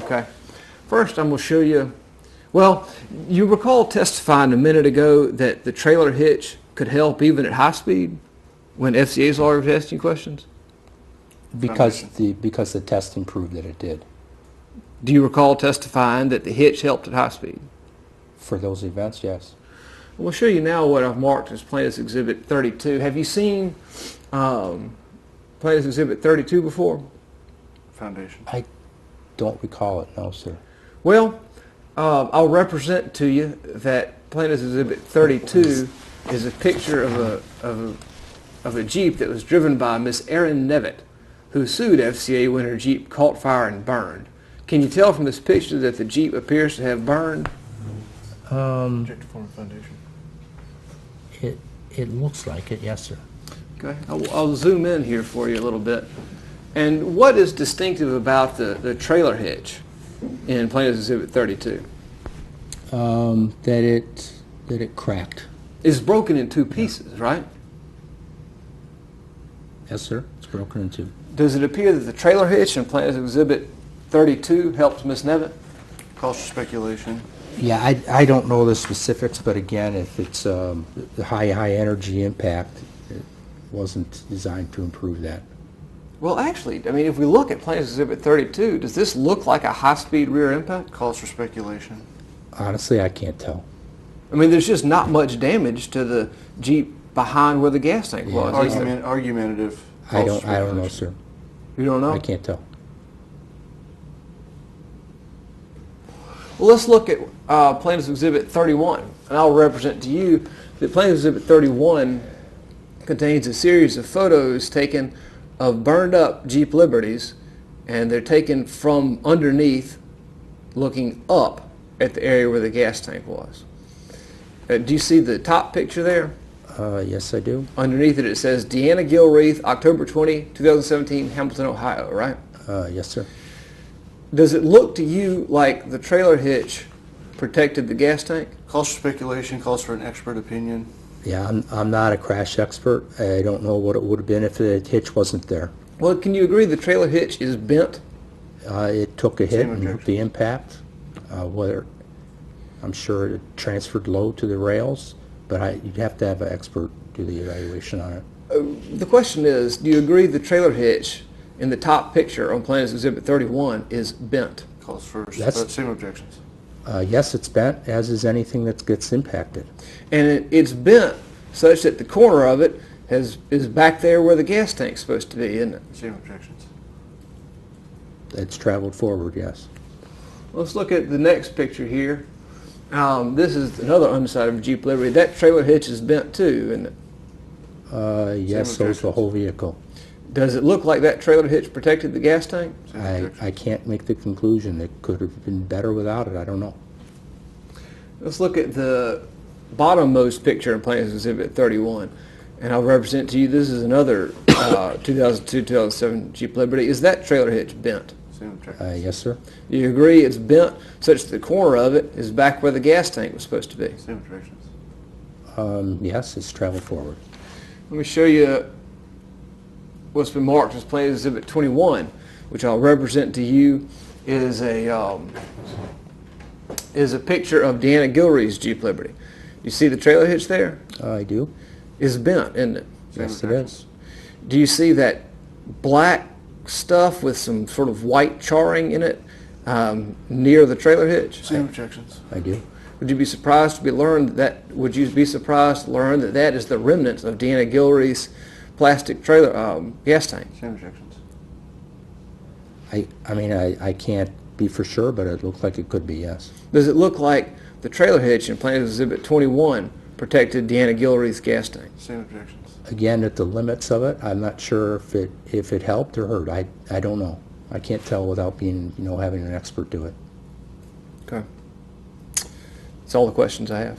Okay. First, I'm going to show you, well, you recall testifying a minute ago that the trailer hitch could help even at high speed when FCA's lawyer was asking you questions? Because the testing proved that it did. Do you recall testifying that the hitch helped at high speed? For those events, yes. We'll show you now what I've marked as Plaintiff's Exhibit 32. Have you seen Plaintiff's Exhibit 32 before? Foundation. I don't recall it, no, sir. Well, I'll represent to you that Plaintiff's Exhibit 32 is a picture of a Jeep that was driven by Miss Erin Nevitt, who sued FCA when her Jeep caught fire and burned. Can you tell from this picture that the Jeep appears to have burned? Objective form of foundation. It looks like it, yes, sir. Okay, I'll zoom in here for you a little bit. And what is distinctive about the trailer hitch in Plaintiff's Exhibit 32? That it cracked. It's broken in two pieces, right? Yes, sir. It's broken in two. Does it appear that the trailer hitch in Plaintiff's Exhibit 32 helps Miss Nevitt? Calls for speculation. Yeah, I don't know the specifics, but again, if it's the high energy impact, it wasn't designed to improve that. Well, actually, I mean, if we look at Plaintiff's Exhibit 32, does this look like a high-speed rear impact? Calls for speculation. Honestly, I can't tell. I mean, there's just not much damage to the Jeep behind where the gas tank was. Is there? Argumentative. I don't know, sir. You don't know? I can't tell. Well, let's look at Plaintiff's Exhibit 31, and I'll represent to you that Plaintiff's Exhibit 31 contains a series of photos taken of burned up Jeep Liberties, and they're taken from underneath looking up at the area where the gas tank was. Do you see the top picture there? Yes, I do. Underneath it, it says Deanna Gilreath, October 20, 2017, Hamilton, Ohio, right? Yes, sir. Does it look to you like the trailer hitch protected the gas tank? Calls for speculation. Calls for an expert opinion. Yeah, I'm not a crash expert. I don't know what it would have been if the hitch wasn't there. Well, can you agree the trailer hitch is bent? It took a hit Same and objection. the impact. Whether I'm sure it transferred load to the rails, but you'd have to have an expert do the evaluation on it. The question is, do you agree the trailer hitch in the top picture on Plaintiff's Exhibit 31 is bent? Calls for same objections. Yes, it's bent, as is anything that gets impacted. And it's bent such that the corner of it is back there where the gas tank's supposed to be, isn't it? Same objections. It's traveled forward, yes. Let's look at the next picture here. This is another underside of a Jeep Liberty. That trailer hitch is bent too, isn't it? Yes, so is the whole vehicle. Does it look like that trailer hitch protected the gas tank? I can't make the conclusion. It could have been better without it. I don't know. Let's look at the bottommost picture in Plaintiff's Exhibit 31. And I'll represent to you, this is another 2002-2007 Jeep Liberty. Is that trailer hitch bent? Same objections. Yes, sir. Do you agree it's bent such that the corner of it is back where the gas tank was supposed to be? Same objections. Yes, it's traveled forward. Let me show you what's been marked as Plaintiff's Exhibit 21, which I'll represent to you is a picture of Deanna Gilreath's Jeep Liberty. You see the trailer hitch there? I do. It's bent, isn't it? Yes, it is. Do you see that black stuff with some sort of white charring in it near the trailer hitch? Same objections. I do. Would you be surprised to learn that that is the remnants of Deanna Gilreath's plastic trailer gas tank? Same objections. I mean, I can't be for sure, but it looks like it could be, yes. Does it look like the trailer hitch in Plaintiff's Exhibit 21 protected Deanna Gilreath's gas tank? Same objections. Again, at the limits of it, I'm not sure if it helped or hurt. I don't know. I can't tell without being, having an expert do it. Okay. That's all the questions I have.